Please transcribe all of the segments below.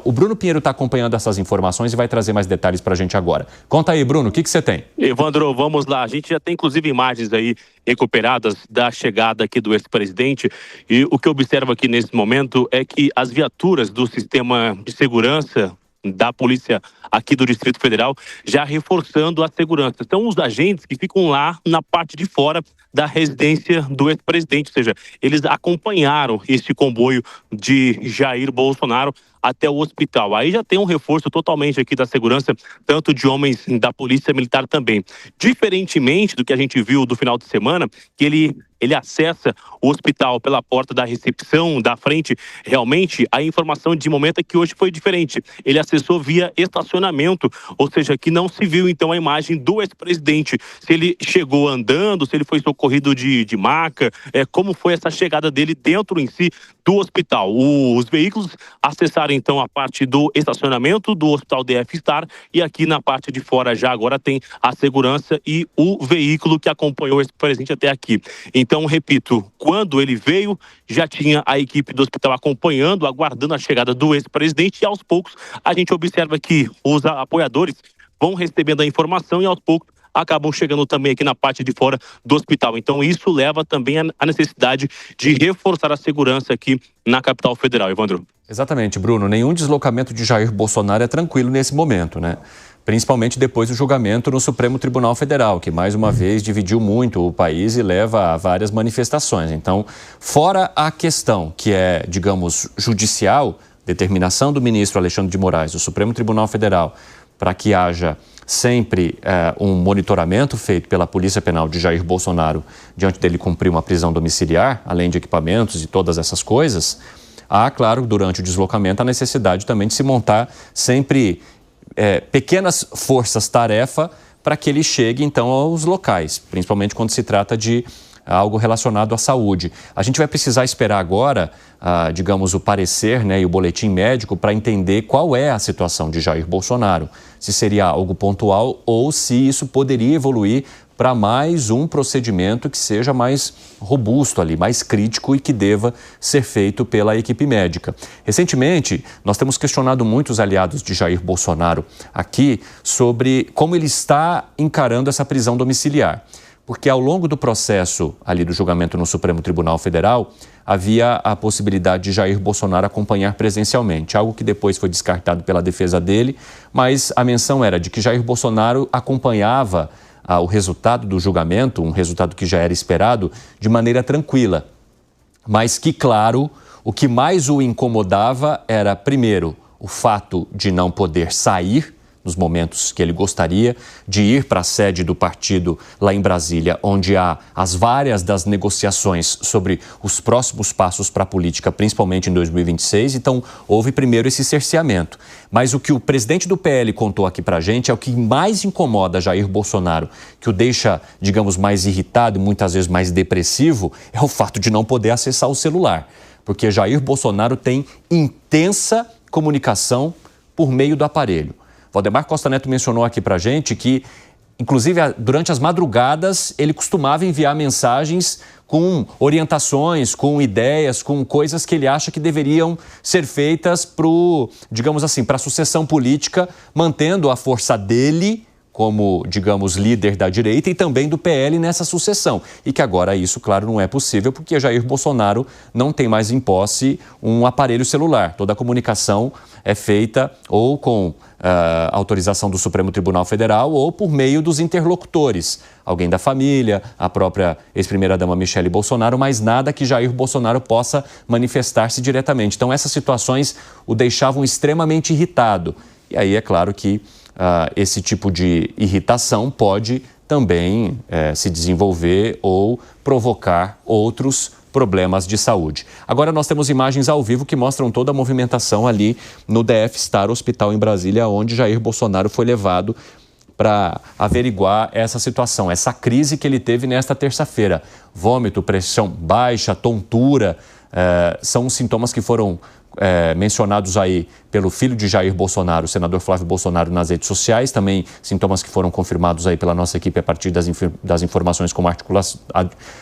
O Bruno Pinheiro está acompanhando essas informações e vai trazer mais detalhes para a gente agora. Conta aí, Bruno, o que você tem? Evandro, vamos lá. A gente já tem, inclusive, imagens aí recuperadas da chegada aqui do ex-presidente. E o que eu observo aqui nesse momento é que as viaturas do sistema de segurança da polícia aqui do Distrito Federal já reforçando a segurança. Então, os agentes que ficam lá na parte de fora da residência do ex-presidente, ou seja, eles acompanharam este comboio de Jair Bolsonaro até o hospital. Aí já tem um reforço totalmente aqui da segurança, tanto de homens da Polícia Militar também. Diferentemente do que a gente viu do final de semana, que ele acessa o hospital pela porta da recepção, da frente, realmente a informação de momento é que hoje foi diferente. Ele acessou via estacionamento, ou seja, que não se viu então a imagem do ex-presidente, se ele chegou andando, se ele foi socorrido de maca, como foi essa chegada dele dentro em si do hospital. Os veículos acessaram então a parte do estacionamento do Hospital DF Star e aqui na parte de fora já agora tem a segurança e o veículo que acompanhou esse presidente até aqui. Então, repito, quando ele veio, já tinha a equipe do hospital acompanhando, aguardando a chegada do ex-presidente e aos poucos a gente observa que os apoiadores vão recebendo a informação e aos poucos acabam chegando também aqui na parte de fora do hospital. Então isso leva também à necessidade de reforçar a segurança aqui na capital federal, Evandro. Exatamente, Bruno. Nenhum deslocamento de Jair Bolsonaro é tranquilo nesse momento, né? Principalmente depois do julgamento no Supremo Tribunal Federal, que mais uma vez dividiu muito o país e leva a várias manifestações. Então, fora a questão que é, digamos, judicial, determinação do ministro Alexandre de Moraes, do Supremo Tribunal Federal, para que haja sempre um monitoramento feito pela Polícia Penal de Jair Bolsonaro diante dele cumprir uma prisão domiciliar, além de equipamentos e todas essas coisas, há, claro, durante o deslocamento, a necessidade também de se montar sempre pequenas forças-tarefa para que ele chegue, então, aos locais, principalmente quando se trata de algo relacionado à saúde. A gente vai precisar esperar agora, digamos, o parecer, né, e o boletim médico para entender qual é a situação de Jair Bolsonaro. Se seria algo pontual ou se isso poderia evoluir para mais um procedimento que seja mais robusto ali, mais crítico e que deva ser feito pela equipe médica. Recentemente, nós temos questionado muito os aliados de Jair Bolsonaro aqui sobre como ele está encarando essa prisão domiciliar. Porque ao longo do processo ali do julgamento no Supremo Tribunal Federal, havia a possibilidade de Jair Bolsonaro acompanhar presencialmente, algo que depois foi descartado pela defesa dele, mas a menção era de que Jair Bolsonaro acompanhava o resultado do julgamento, um resultado que já era esperado, de maneira tranquila. Mas que, claro, o que mais o incomodava era, primeiro, o fato de não poder sair nos momentos que ele gostaria, de ir para a sede do partido lá em Brasília, onde há as várias das negociações sobre os próximos passos para a política, principalmente em 2026. Então, houve primeiro esse cerceamento. Mas o que o presidente do PL contou aqui para a gente é o que mais incomoda Jair Bolsonaro, que o deixa, digamos, mais irritado e muitas vezes mais depressivo, é o fato de não poder acessar o celular. Porque Jair Bolsonaro tem intensa comunicação por meio do aparelho. Valdemar Costa Neto mencionou aqui para a gente que, inclusive, durante as madrugadas, ele costumava enviar mensagens com orientações, com ideias, com coisas que ele acha que deveriam ser feitas para, digamos assim, para a sucessão política, mantendo a força dele como, digamos, líder da direita e também do PL nessa sucessão. E que agora isso, claro, não é possível porque Jair Bolsonaro não tem mais em posse um aparelho celular. Toda a comunicação é feita ou com autorização do Supremo Tribunal Federal ou por meio dos interlocutores. Alguém da família, a própria ex-primeira-dama Michele Bolsonaro, mas nada que Jair Bolsonaro possa manifestar-se diretamente. Então, essas situações o deixavam extremamente irritado. E aí, é claro que esse tipo de irritação pode também se desenvolver ou provocar outros problemas de saúde. Agora nós temos imagens ao vivo que mostram toda a movimentação ali no DF Star Hospital em Brasília, onde Jair Bolsonaro foi levado para averiguar essa situação, essa crise que ele teve nesta terça-feira. Vômito, pressão baixa, tontura, são sintomas que foram mencionados aí pelo filho de Jair Bolsonaro, o senador Flávio Bolsonaro, nas redes sociais, também sintomas que foram confirmados aí pela nossa equipe a partir das informações como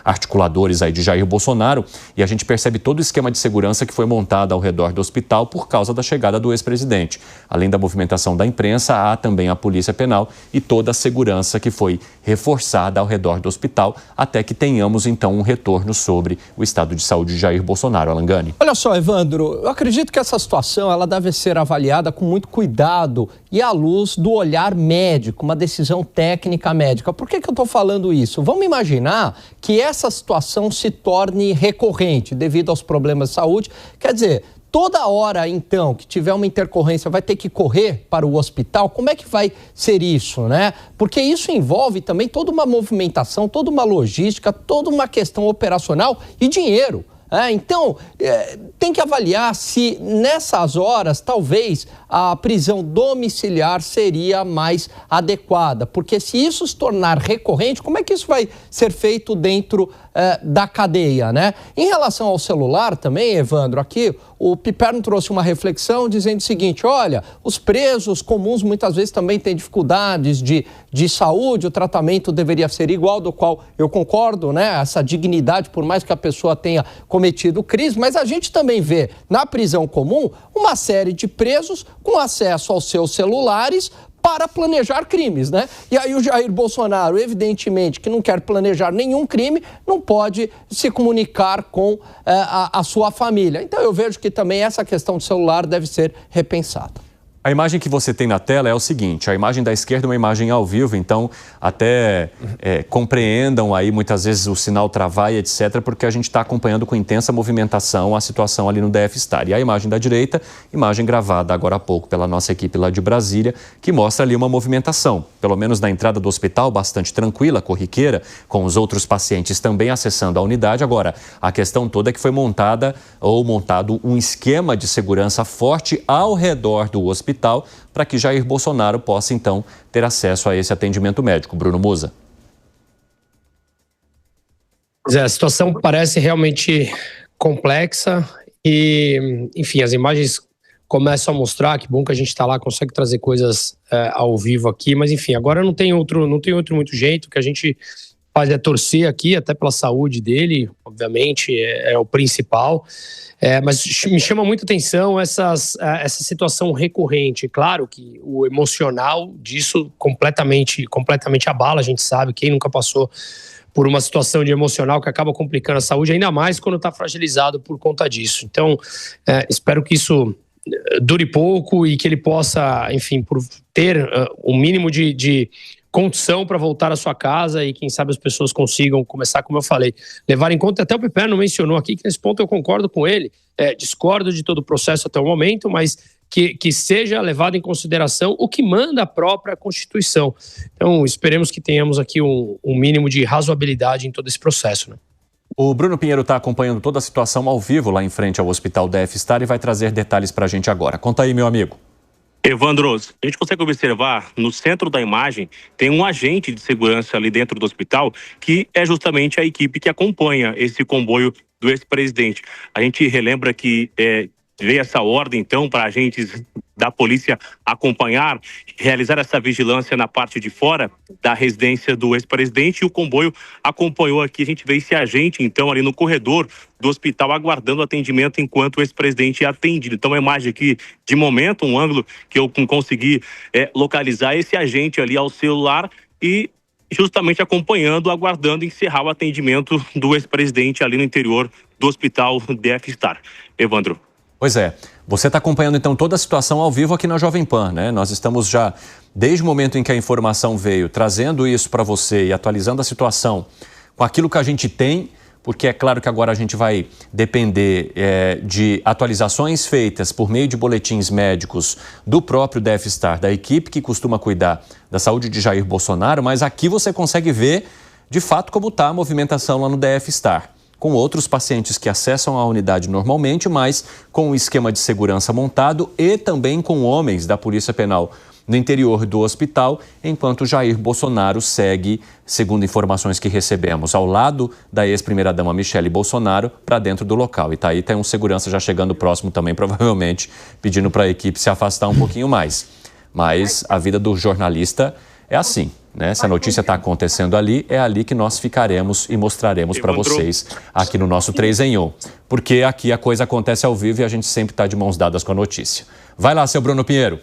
articuladores aí de Jair Bolsonaro, e a gente percebe todo o esquema de segurança que foi montado ao redor do hospital por causa da chegada do ex-presidente. Além da movimentação da imprensa, há também a Polícia Penal e toda a segurança que foi reforçada ao redor do hospital, até que tenhamos então um retorno sobre o estado de saúde de Jair Bolsonaro. Alan Gani. Olha só, Evandro, eu acredito que essa situação ela deve ser avaliada com muito cuidado e à luz do olhar médico, uma decisão técnica médica. Por que eu estou falando isso? Vamos imaginar que essa situação se torne recorrente devido aos problemas de saúde. Quer dizer, toda hora, então, que tiver uma intercorrência, vai ter que correr para o hospital? Como é que vai ser isso, né? Porque isso envolve também toda uma movimentação, toda uma logística, toda uma questão operacional e dinheiro. Então, tem que avaliar se nessas horas, talvez, a prisão domiciliar seria mais adequada. Porque se isso se tornar recorrente, como é que isso vai ser feito dentro da cadeia, né? Em relação ao celular também, Evandro, aqui o Piperno trouxe uma reflexão dizendo o seguinte: olha, os presos comuns muitas vezes também têm dificuldades de saúde, o tratamento deveria ser igual, do qual eu concordo, né? Essa dignidade, por mais que a pessoa tenha cometido crimes, mas a gente também vê na prisão comum uma série de presos com acesso aos seus celulares para planejar crimes, né? E aí o Jair Bolsonaro, evidentemente, que não quer planejar nenhum crime, não pode se comunicar com a sua família. Então eu vejo que também essa questão do celular deve ser repensada. A imagem que você tem na tela é o seguinte: a imagem da esquerda é uma imagem ao vivo, então até compreendam aí muitas vezes o sinal travar e etc, porque a gente está acompanhando com intensa movimentação a situação ali no DF Star. E a imagem da direita, imagem gravada agora há pouco pela nossa equipe lá de Brasília, que mostra ali uma movimentação, pelo menos na entrada do hospital, bastante tranquila, corriqueira, com os outros pacientes também acessando a unidade. Agora, a questão toda é que foi montado um esquema de segurança forte ao redor do hospital, para que Jair Bolsonaro possa, então, ter acesso a esse atendimento médico. Bruno Musa. A situação parece realmente complexa e, enfim, as imagens começam a mostrar, que bom que a gente está lá, consegue trazer coisas ao vivo aqui, mas, enfim, agora não tem outro muito jeito. O que a gente faz é torcer aqui, até pela saúde dele, obviamente, é o principal. Mas me chama muita atenção essa situação recorrente. Claro que o emocional disso completamente abala. A gente sabe, quem nunca passou por uma situação de emocional que acaba complicando a saúde, ainda mais quando está fragilizado por conta disso. Então, espero que isso dure pouco e que ele possa, enfim, por ter um mínimo de condição para voltar à sua casa e quem sabe as pessoas consigam começar, como eu falei, levar em conta. Até o Piperno mencionou aqui que nesse ponto eu concordo com ele, discordo de todo o processo até o momento, mas que seja levado em consideração o que manda a própria Constituição. Então esperemos que tenhamos aqui um mínimo de razoabilidade em todo esse processo, né? O Bruno Pinheiro está acompanhando toda a situação ao vivo lá em frente ao Hospital DF Star e vai trazer detalhes para a gente agora. Conta aí, meu amigo. Evandro, a gente consegue observar, no centro da imagem, tem um agente de segurança ali dentro do hospital, que é justamente a equipe que acompanha esse comboio do ex-presidente. A gente relembra que veio essa ordem, então, para agentes da polícia acompanhar, realizar essa vigilância na parte de fora da residência do ex-presidente, e o comboio acompanhou aqui. A gente vê esse agente, então, ali no corredor do hospital, aguardando atendimento enquanto o ex-presidente é atendido. Então, a imagem aqui, de momento, um ângulo que eu consegui localizar, esse agente ali ao celular e justamente acompanhando, aguardando encerrar o atendimento do ex-presidente ali no interior do hospital DF Star. Evandro. Pois é, você está acompanhando então toda a situação ao vivo aqui na Jovem Pan, né? Nós estamos já, desde o momento em que a informação veio, trazendo isso para você e atualizando a situação com aquilo que a gente tem, porque é claro que agora a gente vai depender de atualizações feitas por meio de boletins médicos do próprio DF Star, da equipe que costuma cuidar da saúde de Jair Bolsonaro, mas aqui você consegue ver de fato como está a movimentação lá no DF Star, com outros pacientes que acessam a unidade normalmente, mas com um esquema de segurança montado e também com homens da Polícia Penal no interior do hospital, enquanto Jair Bolsonaro segue, segundo informações que recebemos, ao lado da ex-primeira-dama Michele Bolsonaro, para dentro do local. E tá aí, tem um segurança já chegando próximo também, provavelmente, pedindo para a equipe se afastar um pouquinho mais. Mas a vida do jornalista é assim, né? Se a notícia está acontecendo ali, é ali que nós ficaremos e mostraremos para vocês aqui no nosso 3 em 1. Porque aqui a coisa acontece ao vivo e a gente sempre está de mãos dadas com a notícia. Vai lá, seu Bruno Pinheiro.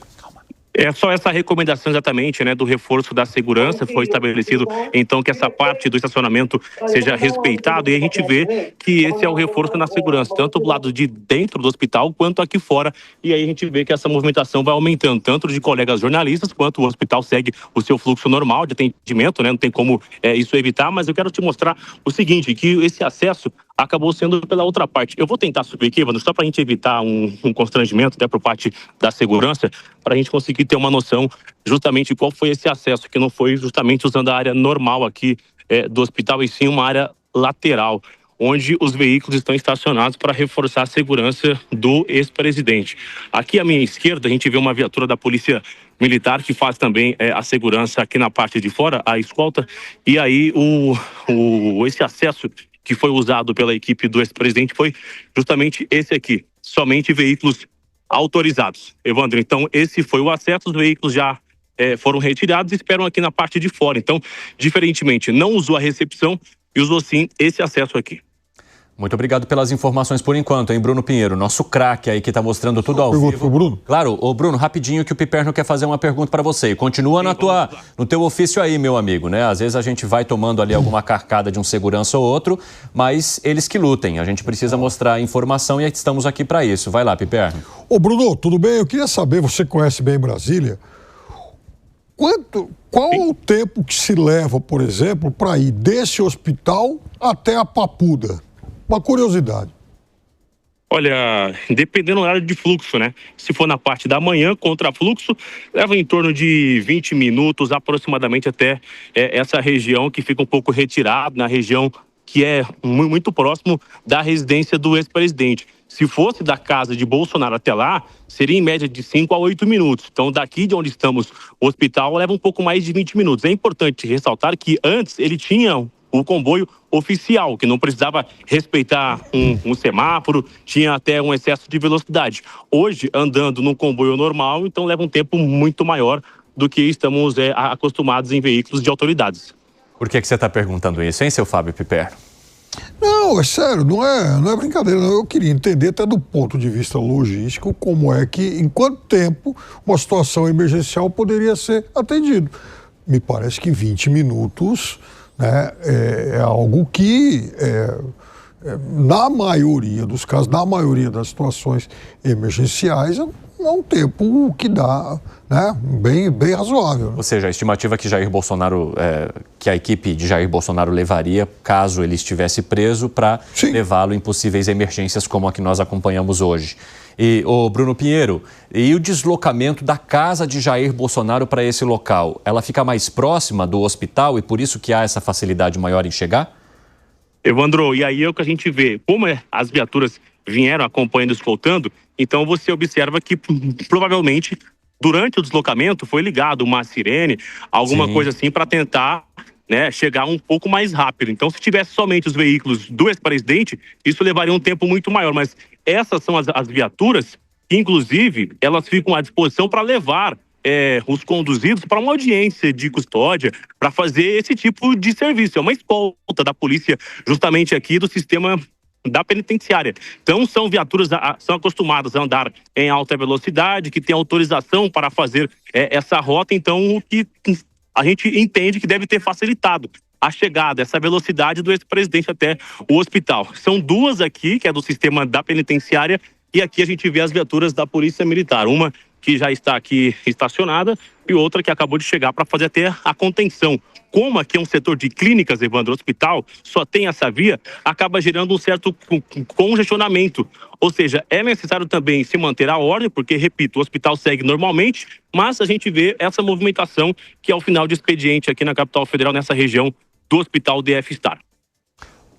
É só essa recomendação exatamente, né, do reforço da segurança. Foi estabelecido, então, que essa parte do estacionamento seja respeitado, e a gente vê que esse é o reforço na segurança, tanto do lado de dentro do hospital quanto aqui fora. E aí a gente vê que essa movimentação vai aumentando, tanto de colegas jornalistas, quanto o hospital segue o seu fluxo normal de atendimento, né? Não tem como isso evitar, mas eu quero te mostrar o seguinte, que esse acesso acabou sendo pela outra parte. Eu vou tentar subir aqui, Evandro, só para a gente evitar um constrangimento, até por parte da segurança, para a gente conseguir ter uma noção justamente de qual foi esse acesso, que não foi justamente usando a área normal aqui do hospital, e sim uma área lateral, onde os veículos estão estacionados para reforçar a segurança do ex-presidente. Aqui à minha esquerda, a gente vê uma viatura da Polícia Militar que faz também a segurança aqui na parte de fora, a escolta, e aí esse acesso que foi usado pela equipe do ex-presidente foi justamente esse aqui, somente veículos autorizados. Evandro, então esse foi o acesso, os veículos já foram retirados e esperam aqui na parte de fora. Então, diferentemente, não usou a recepção e usou sim esse acesso aqui. Muito obrigado pelas informações por enquanto, hein, Bruno Pinheiro, nosso craque aí que está mostrando tudo ao vivo. Pro Bruno. Claro, ô Bruno, rapidinho que o Piperno quer fazer uma pergunta para você. E continua no teu ofício aí, meu amigo, né? Às vezes a gente vai tomando ali alguma carcada de um segurança ou outro, mas eles que lutem. A gente precisa mostrar informação e estamos aqui para isso. Vai lá, Piperno. Ô Bruno, tudo bem? Eu queria saber, você conhece bem Brasília, qual o tempo que se leva, por exemplo, para ir desse hospital até a Papuda? Uma curiosidade. Olha, dependendo do horário de fluxo, né? Se for na parte da manhã, contra fluxo, leva em torno de 20 minutos aproximadamente até essa região que fica um pouco retirada, na região que é muito próximo da residência do ex-presidente. Se fosse da casa de Bolsonaro até lá, seria em média de 5 a 8 minutos. Então, daqui de onde estamos, o hospital leva um pouco mais de 20 minutos. É importante ressaltar que antes ele tinha o comboio oficial, que não precisava respeitar um semáforo, tinha até um excesso de velocidade. Hoje, andando num comboio normal, então leva um tempo muito maior do que estamos acostumados em veículos de autoridades. Por que você está perguntando isso, hein, seu Fábio Piperno? Não, é sério, não é brincadeira. Não. Eu queria entender até do ponto de vista logístico como é que, em quanto tempo, uma situação emergencial poderia ser atendida. Me parece que 20 minutos... né, é algo que, na maioria dos casos, na maioria das situações emergenciais, é um tempo que dá, né, bem razoável. Ou seja, a estimativa que Jair Bolsonaro, que a equipe de Jair Bolsonaro levaria, caso ele estivesse preso, para levá-lo em possíveis emergências como a que nós acompanhamos hoje. E o Bruno Pinheiro, e o deslocamento da casa de Jair Bolsonaro para esse local, ela fica mais próxima do hospital e por isso que há essa facilidade maior em chegar? Evandro, e aí é o que a gente vê, como as viaturas vieram acompanhando, escoltando, então você observa que provavelmente durante o deslocamento foi ligado uma sirene, alguma coisa assim para tentar, né, chegar um pouco mais rápido. Então, se tivesse somente os veículos do ex-presidente, isso levaria um tempo muito maior, mas essas são as viaturas que, inclusive, elas ficam à disposição para levar os conduzidos para uma audiência de custódia, para fazer esse tipo de serviço. É uma escolta da polícia, justamente aqui do sistema da penitenciária. Então, são viaturas são acostumadas a andar em alta velocidade, que tem autorização para fazer essa rota, então, o que a gente entende que deve ter facilitado a chegada, essa velocidade do ex-presidente até o hospital. São duas aqui, que é do sistema da penitenciária, e aqui a gente vê as viaturas da Polícia Militar. Uma que já está aqui estacionada e outra que acabou de chegar para fazer até a contenção. Como aqui é um setor de clínicas, Evandro, hospital, só tem essa via, acaba gerando um certo congestionamento. Ou seja, é necessário também se manter a ordem, porque, repito, o hospital segue normalmente, mas a gente vê essa movimentação que é o final de expediente aqui na capital federal, nessa região do Hospital DF Star.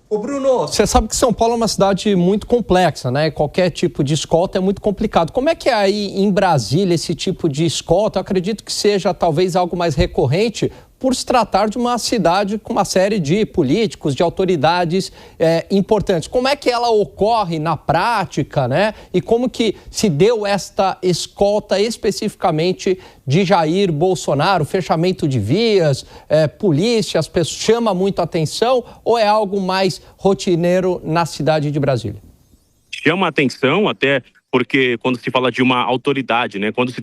Ô Bruno, você sabe que São Paulo é uma cidade muito complexa, né? Qualquer tipo de escolta é muito complicado. Como é que é aí em Brasília esse tipo de escolta? Eu acredito que seja talvez algo mais recorrente por se tratar de uma cidade com uma série de políticos, de autoridades importantes. Como é que ela ocorre na prática, né? E como que se deu esta escolta especificamente de Jair Bolsonaro? Fechamento de vias, polícia, as pessoas chama muito a atenção ou é algo mais rotineiro na cidade de Brasília? Chama a atenção até porque quando se fala de uma autoridade, né, quando se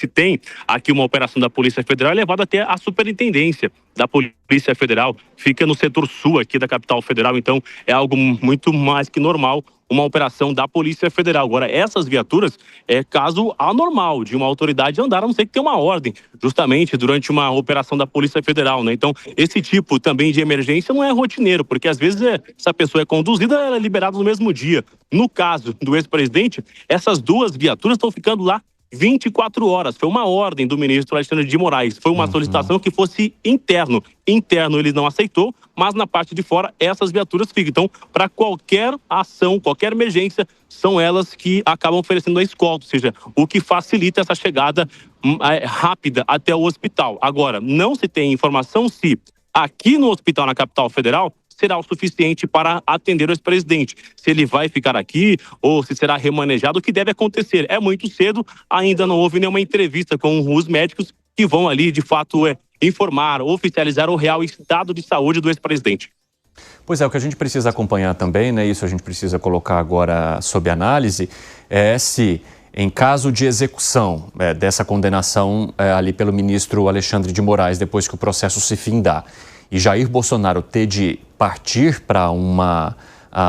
tem aqui uma operação da Polícia Federal, é levada até a superintendência da Polícia Federal, fica no setor sul aqui da capital federal, então é algo muito mais que normal uma operação da Polícia Federal. Agora, essas viaturas é caso anormal de uma autoridade andar, a não ser que tenha uma ordem, justamente durante uma operação da Polícia Federal, né? Então, esse tipo também de emergência não é rotineiro, porque às vezes essa pessoa é conduzida, ela é liberada no mesmo dia. No caso do ex-presidente, essas duas viaturas estão ficando lá 24 horas. Foi uma ordem do ministro Alexandre de Moraes. Foi uma solicitação que fosse interno. Interno ele não aceitou, mas na parte de fora essas viaturas ficam. Então, para qualquer ação, qualquer emergência, são elas que acabam oferecendo a escolta, ou seja, o que facilita essa chegada rápida até o hospital. Agora, não se tem informação se aqui no hospital na capital federal será o suficiente para atender o ex-presidente. Se ele vai ficar aqui ou se será remanejado, o que deve acontecer. É muito cedo, ainda não houve nenhuma entrevista com os médicos que vão ali, de fato, informar, oficializar o real estado de saúde do ex-presidente. Pois é, o que a gente precisa acompanhar também, né, isso a gente precisa colocar agora sob análise, é se, em caso de execução dessa condenação ali pelo ministro Alexandre de Moraes, depois que o processo se findar, e Jair Bolsonaro ter de partir para uma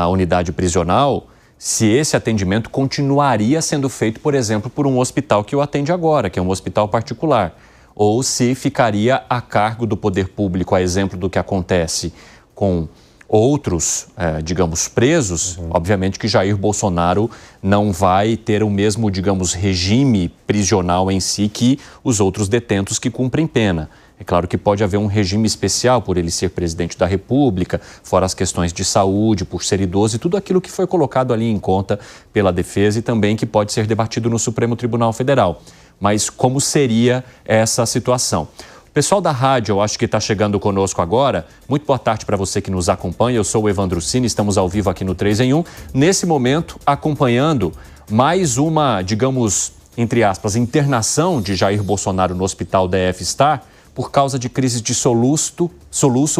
unidade prisional, se esse atendimento continuaria sendo feito, por exemplo, por um hospital que o atende agora, que é um hospital particular, ou se ficaria a cargo do poder público, a exemplo do que acontece com outros, digamos, presos. Obviamente que Jair Bolsonaro não vai ter o mesmo, digamos, regime prisional em si que os outros detentos que cumprem pena. É claro que pode haver um regime especial por ele ser presidente da República, fora as questões de saúde, por ser idoso e tudo aquilo que foi colocado ali em conta pela defesa e também que pode ser debatido no Supremo Tribunal Federal. Mas como seria essa situação? O pessoal da rádio, eu acho que está chegando conosco agora. Muito boa tarde para você que nos acompanha. Eu sou o Evandro Cini, estamos ao vivo aqui no 3 em 1. Nesse momento, acompanhando mais uma, digamos, entre aspas, internação de Jair Bolsonaro no Hospital DF-Star, por causa de crises de soluço,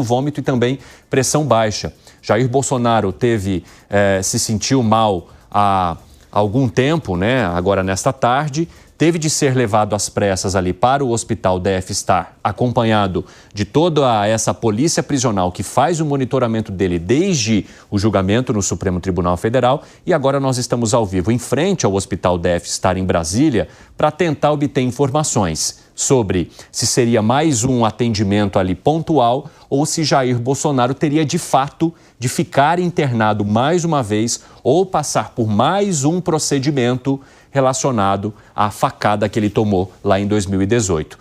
vômito e também pressão baixa. Jair Bolsonaro se sentiu mal há algum tempo, né? Agora nesta tarde, teve de ser levado às pressas ali para o Hospital DF-Star, acompanhado de toda essa polícia prisional que faz o monitoramento dele desde o julgamento no Supremo Tribunal Federal, e agora nós estamos ao vivo em frente ao Hospital DF-Star em Brasília para tentar obter informações sobre se seria mais um atendimento ali pontual ou se Jair Bolsonaro teria de fato de ficar internado mais uma vez ou passar por mais um procedimento relacionado à facada que ele tomou lá em 2018.